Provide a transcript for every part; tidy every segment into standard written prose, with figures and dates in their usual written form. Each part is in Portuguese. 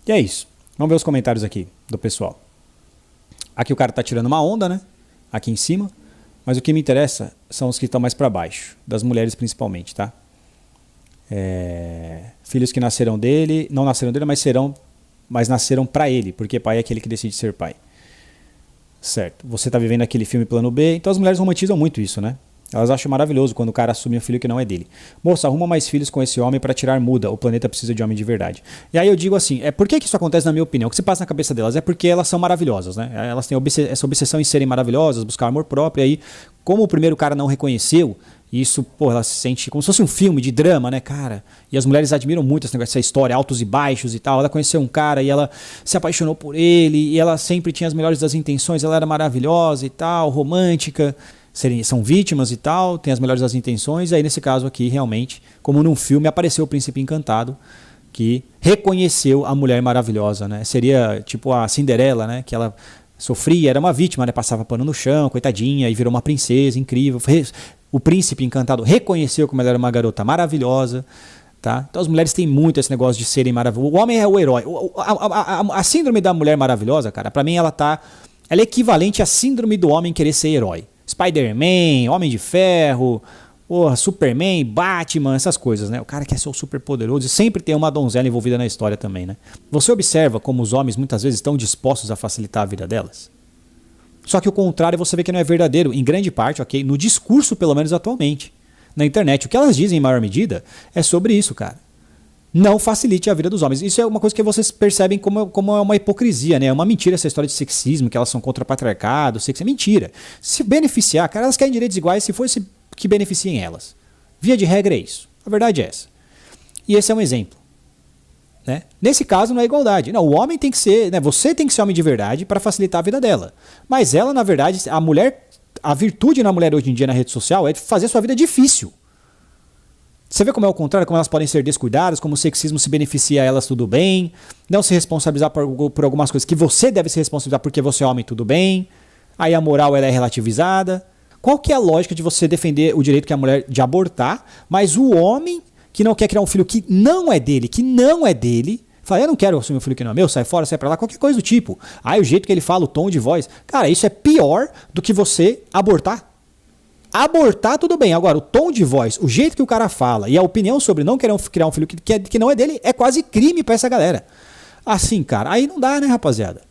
E é isso. Vamos ver os comentários aqui do pessoal. Aqui o cara tá tirando uma onda, né? Aqui em cima. Mas o que me interessa são os que estão mais para baixo. Das mulheres principalmente, tá? Filhos que nasceram dele, não nasceram dele, mas nasceram para ele. Porque pai é aquele que decide ser pai. Certo. Você tá vivendo aquele filme plano B. Então as mulheres romantizam muito isso, né? Elas acham maravilhoso quando o cara assume um filho que não é dele. Moça, arruma mais filhos com esse homem para tirar muda. O planeta precisa de homem de verdade. E aí eu digo assim, por que isso acontece na minha opinião? O que se passa na cabeça delas é porque elas são maravilhosas, né? Elas têm essa obsessão em serem maravilhosas, buscar amor próprio. E aí, como o primeiro cara não reconheceu, isso, pô, ela se sente como se fosse um filme de drama, né, cara? E as mulheres admiram muito esse negócio, essa história, altos e baixos e tal. Ela conheceu um cara e ela se apaixonou por ele. E ela sempre tinha as melhores das intenções. Ela era maravilhosa e tal, romântica. São vítimas e tal, tem as melhores das intenções, e aí nesse caso aqui, realmente, como num filme, apareceu o príncipe encantado, que reconheceu a mulher maravilhosa, né? Seria tipo a Cinderela, né? Que ela sofria, era uma vítima, né? Passava pano no chão, coitadinha, e virou uma princesa incrível. O príncipe encantado reconheceu como ela era uma garota maravilhosa, tá? Então as mulheres têm muito esse negócio de serem maravilhosas. O homem é o herói. A síndrome da mulher maravilhosa, cara, pra mim ela é equivalente à síndrome do homem querer ser herói. Spider-Man, Homem de Ferro, Superman, Batman, essas coisas, né? O cara quer ser o super poderoso e sempre tem uma donzela envolvida na história também, né? Você observa como os homens muitas vezes estão dispostos a facilitar a vida delas? Só que o contrário você vê que não é verdadeiro, em grande parte, ok? No discurso, pelo menos atualmente. Na internet, o que elas dizem em maior medida é sobre isso, cara. Não facilite a vida dos homens. Isso é uma coisa que vocês percebem como é uma hipocrisia, né? É uma mentira essa história de sexismo, que elas são contra o patriarcado, sexo é mentira. Se beneficiar, cara, elas querem direitos iguais se fosse que beneficiem elas. Via de regra é isso. A verdade é essa. E esse é um exemplo. Né? Nesse caso não é igualdade. Não, o homem tem que ser, né? Você tem que ser homem de verdade para facilitar a vida dela. Mas ela, na verdade, a virtude na mulher hoje em dia na rede social é fazer a sua vida difícil. Você vê como é o contrário, como elas podem ser descuidadas, como o sexismo se beneficia a elas, tudo bem. Não se responsabilizar por algumas coisas que você deve se responsabilizar porque você é homem, tudo bem. Aí a moral ela é relativizada. Qual que é a lógica de você defender o direito que a mulher de abortar, mas o homem que não quer criar um filho que não é dele, fala, eu não quero assumir um filho que não é meu, sai fora, sai pra lá, qualquer coisa do tipo. Aí o jeito que ele fala, o tom de voz. Cara, isso é pior do que você abortar. Abortar, tudo bem. Agora, o tom de voz, o jeito que o cara fala e a opinião sobre não querer criar um filho que não é dele é quase crime pra essa galera. Assim, cara, aí não dá, né, rapaziada?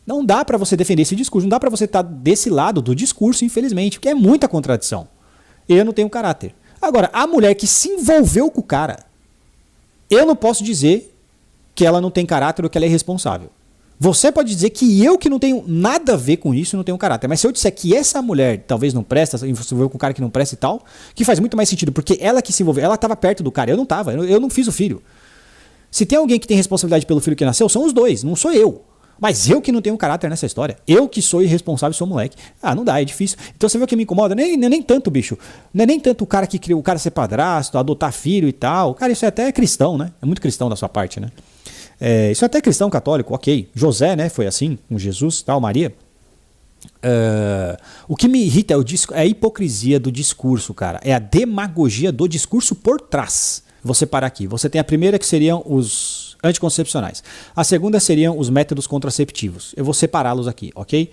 Não dá pra você defender esse discurso, não dá pra você estar desse lado do discurso, infelizmente, porque é muita contradição. Eu não tenho caráter. Agora, a mulher que se envolveu com o cara, eu não posso dizer que ela não tem caráter ou que ela é irresponsável. Você pode dizer que eu que não tenho nada a ver com isso não tenho caráter. Mas se eu disser que essa mulher talvez não presta, se envolveu com um cara que não presta e tal, que faz muito mais sentido, porque ela que se envolveu, ela estava perto do cara, eu não estava, eu não fiz o filho. Se tem alguém que tem responsabilidade pelo filho que nasceu, são os dois, não sou eu. Mas eu que não tenho caráter nessa história. Eu que sou irresponsável, sou moleque. Ah, não dá, é difícil. Então você vê o que me incomoda? Nem tanto, bicho. Não é nem tanto o cara que criou, o cara ser padrasto, adotar filho e tal. Cara, isso é até cristão, né? É muito cristão da sua parte, né? Isso é até cristão católico, ok. José, né, foi assim, com Jesus, tal, Maria. O que me irrita é a hipocrisia do discurso, cara. É a demagogia do discurso por trás. Vou separar aqui. Você tem a primeira que seriam os anticoncepcionais. A segunda seriam os métodos contraceptivos. Eu vou separá-los aqui, ok?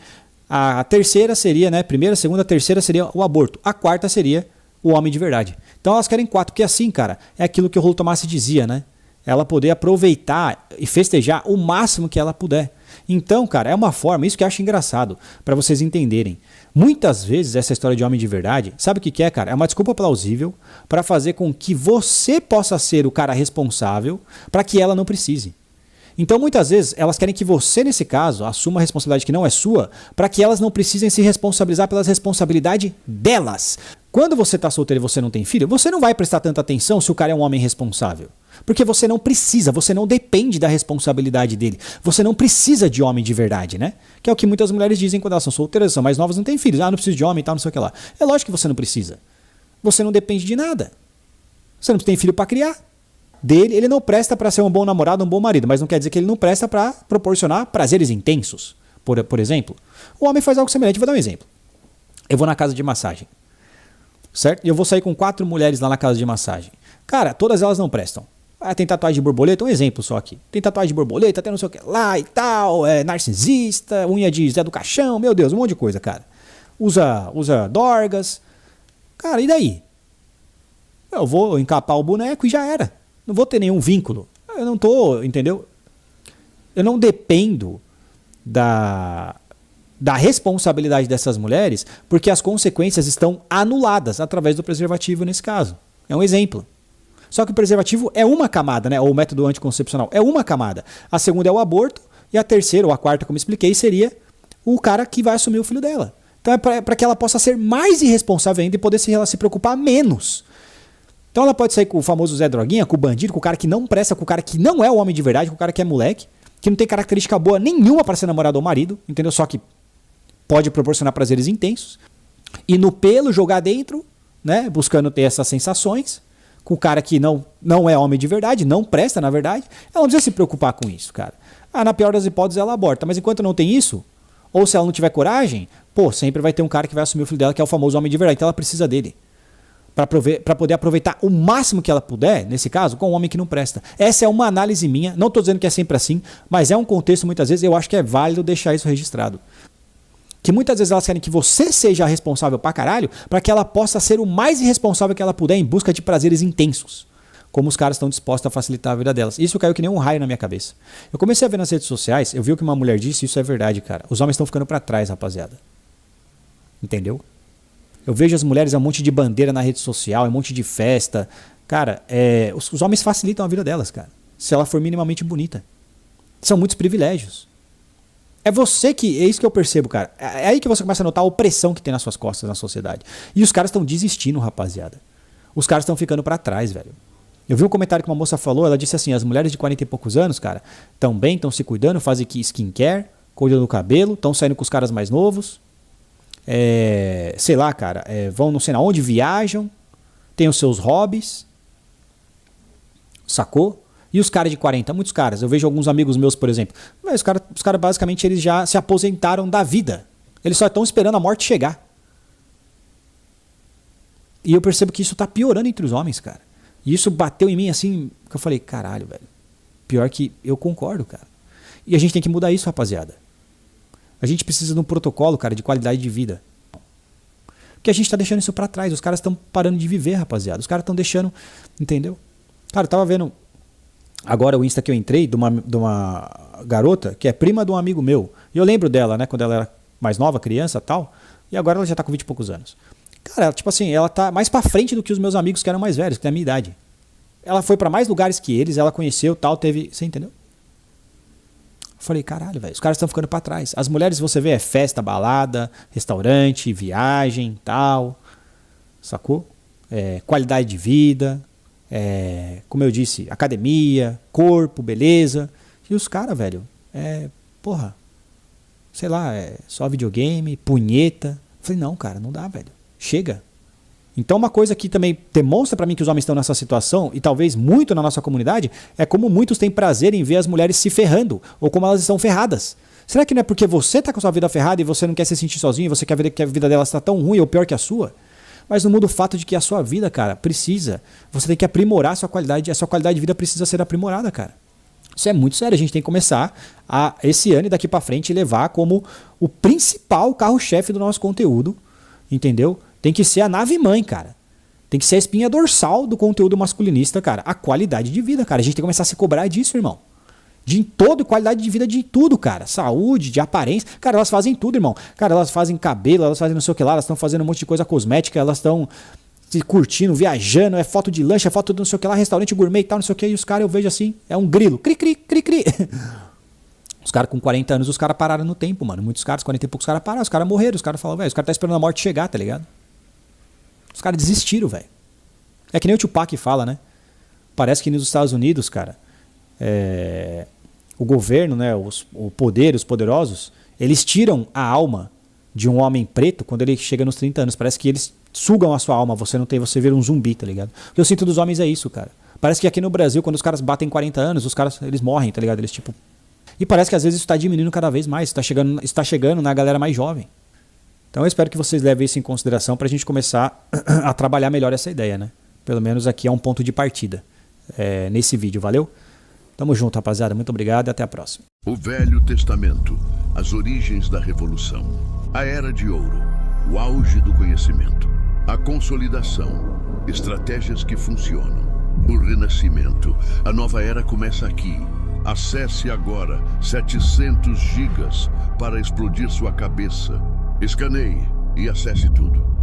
A terceira seria, né, primeira, segunda, terceira seria o aborto. A quarta seria o homem de verdade. Então elas querem 4, porque assim, cara, é aquilo que o Rolo Tomassi dizia, né? Ela poder aproveitar e festejar o máximo que ela puder. Então, cara, é uma forma, isso que eu acho engraçado, para vocês entenderem. Muitas vezes essa história de homem de verdade, sabe o que é, cara? É uma desculpa plausível para fazer com que você possa ser o cara responsável para que ela não precise. Então, muitas vezes, elas querem que você, nesse caso, assuma a responsabilidade que não é sua, para que elas não precisem se responsabilizar pelas responsabilidades delas. Quando você está solteiro e você não tem filho, você não vai prestar tanta atenção se o cara é um homem responsável. Porque você não precisa, você não depende da responsabilidade dele. Você não precisa de homem de verdade, né? Que é o que muitas mulheres dizem quando elas são solteiras, são mais novas, não têm filhos. Ah, não preciso de homem e tal, não sei o que lá. É lógico que você não precisa. Você não depende de nada. Você não tem filho para criar. Ele não presta para ser um bom namorado, um bom marido, mas não quer dizer que ele não presta para proporcionar prazeres intensos, por exemplo. O homem faz algo semelhante. Vou dar um exemplo. Eu vou na casa de massagem, certo? E eu vou sair com 4 mulheres lá na casa de massagem. Cara, todas elas não prestam. Ah, tem tatuagem de borboleta, um exemplo só aqui. Tem tatuagem de borboleta, tem não sei o que lá e tal, é narcisista, unha de Zé do Caixão, meu Deus, um monte de coisa, cara. Usa dorgas. Cara, e daí? Eu vou encapar o boneco e já era. Não vou ter nenhum vínculo. Eu não tô, entendeu? Eu não dependo da responsabilidade dessas mulheres, porque as consequências estão anuladas através do preservativo nesse caso. É um exemplo. Só que o preservativo é uma camada, né? Ou o método anticoncepcional é uma camada. A segunda é o aborto e a terceira ou a quarta, como expliquei, seria o cara que vai assumir o filho dela. Então é para que ela possa ser mais irresponsável ainda e poder se preocupar menos. Então ela pode sair com o famoso Zé Droguinha, com o bandido, com o cara que não presta, com o cara que não é o homem de verdade, com o cara que é moleque, que não tem característica boa nenhuma para ser namorado ou marido, entendeu? Só que pode proporcionar prazeres intensos. E no pelo jogar dentro, né? Buscando ter essas sensações, com o cara que não é homem de verdade, não presta na verdade, ela não precisa se preocupar com isso, cara. Ah, na pior das hipóteses ela aborta, mas enquanto não tem isso, ou se ela não tiver coragem, pô, sempre vai ter um cara que vai assumir o filho dela, que é o famoso homem de verdade, então ela precisa dele. Para poder aproveitar o máximo que ela puder, nesse caso, com um homem que não presta. Essa é uma análise minha, não estou dizendo que é sempre assim, mas é um contexto, muitas vezes, eu acho que é válido deixar isso registrado. Que muitas vezes elas querem que você seja responsável pra caralho, para que ela possa ser o mais irresponsável que ela puder em busca de prazeres intensos. Como os caras estão dispostos a facilitar a vida delas. Isso caiu que nem um raio na minha cabeça. Eu comecei a ver nas redes sociais, eu vi o que uma mulher disse, isso é verdade, cara. Os homens estão ficando pra trás, rapaziada. Entendeu? Eu vejo as mulheres, é um monte de bandeira na rede social, é um monte de festa. Cara, os homens facilitam a vida delas, cara. Se ela for minimamente bonita. São muitos privilégios. É isso que eu percebo, cara. É aí que você começa a notar a opressão que tem nas suas costas na sociedade. E os caras estão desistindo, rapaziada. Os caras estão ficando pra trás, velho. Eu vi um comentário que uma moça falou, ela disse assim, as mulheres de 40 e poucos anos, cara, estão bem, estão se cuidando, fazem skincare, cuidam do cabelo, estão saindo com os caras mais novos. Sei lá, cara, vão não sei na onde, viajam, tem os seus hobbies, sacou? E os caras de 40, muitos caras, eu vejo alguns amigos meus, por exemplo, os caras basicamente eles já se aposentaram da vida, eles só estão esperando a morte chegar. E eu percebo que isso tá piorando entre os homens, cara. E isso bateu em mim assim, que eu falei, caralho, velho, pior que eu concordo, cara. E a gente tem que mudar isso, rapaziada. A gente precisa de um protocolo, cara, de qualidade de vida. Porque a gente tá deixando isso pra trás. Os caras estão parando de viver, rapaziada. Os caras estão deixando... Entendeu? Cara, eu tava vendo agora o Insta que eu entrei de uma garota que é prima de um amigo meu. E eu lembro dela, né? Quando ela era mais nova, criança e tal. E agora ela já tá com 20 e poucos anos. Cara, tipo assim, ela tá mais pra frente do que os meus amigos que eram mais velhos, que têm a minha idade. Ela foi pra mais lugares que eles, ela conheceu tal, teve... Você entendeu? Falei, caralho, velho, os caras estão ficando pra trás. As mulheres, você vê, é festa, balada, restaurante, viagem, tal, sacou? Qualidade de vida, como eu disse, academia, corpo, beleza. E os caras, velho, porra, sei lá, só videogame, punheta. Falei, não, cara, não dá, velho, chega. Então uma coisa que também demonstra pra mim que os homens estão nessa situação, e talvez muito na nossa comunidade, é como muitos têm prazer em ver as mulheres se ferrando, ou como elas estão ferradas. Será que não é porque você tá com a sua vida ferrada e você não quer se sentir sozinho, você quer ver que a vida delas está tão ruim ou pior que a sua? Mas não muda o fato de que a sua vida, cara, precisa. Você tem que aprimorar a sua qualidade de vida precisa ser aprimorada, cara. Isso é muito sério, a gente tem que começar esse ano e daqui pra frente levar como o principal carro-chefe do nosso conteúdo, entendeu? Tem que ser a nave-mãe, cara. Tem que ser a espinha dorsal do conteúdo masculinista, cara. A qualidade de vida, cara. A gente tem que começar a se cobrar disso, irmão. De todo, qualidade de vida de tudo, cara. Saúde, de aparência. Cara, elas fazem tudo, irmão. Cara, elas fazem cabelo, elas fazem não sei o que lá, elas estão fazendo um monte de coisa cosmética, elas estão se curtindo, viajando, foto de lanche, foto de não sei o que lá, restaurante gourmet e tal, não sei o que. E os caras, eu vejo assim, é um grilo. Cri, cri, cri, cri. Os caras com 40 anos, os caras pararam no tempo, mano. Muitos caras, 40 e poucos caras pararam, os caras morreram. Os caras falaram, velho, os caras tá esperando a morte chegar, tá ligado? Os caras desistiram, velho. É que nem o Tupac fala, né? Parece que nos Estados Unidos, cara, o governo, né, o poder, os poderosos, eles tiram a alma de um homem preto quando ele chega nos 30 anos. Parece que eles sugam a sua alma, você vira um zumbi, tá ligado? O que eu sinto dos homens é isso, cara. Parece que aqui no Brasil, quando os caras batem 40 anos, os caras, eles morrem, tá ligado? Eles tipo... E parece que às vezes isso tá diminuindo cada vez mais, está chegando na galera mais jovem. Então eu espero que vocês levem isso em consideração pra gente começar a trabalhar melhor essa ideia, né? Pelo menos aqui é um ponto de partida. nesse vídeo, valeu? Tamo junto, rapaziada, muito obrigado e até a próxima. O Velho Testamento, as origens da Revolução, a Era de Ouro, o auge do conhecimento, a consolidação, estratégias que funcionam, o Renascimento, a nova era começa aqui. Acesse agora 700 gigas para explodir sua cabeça. Escaneie e acesse tudo.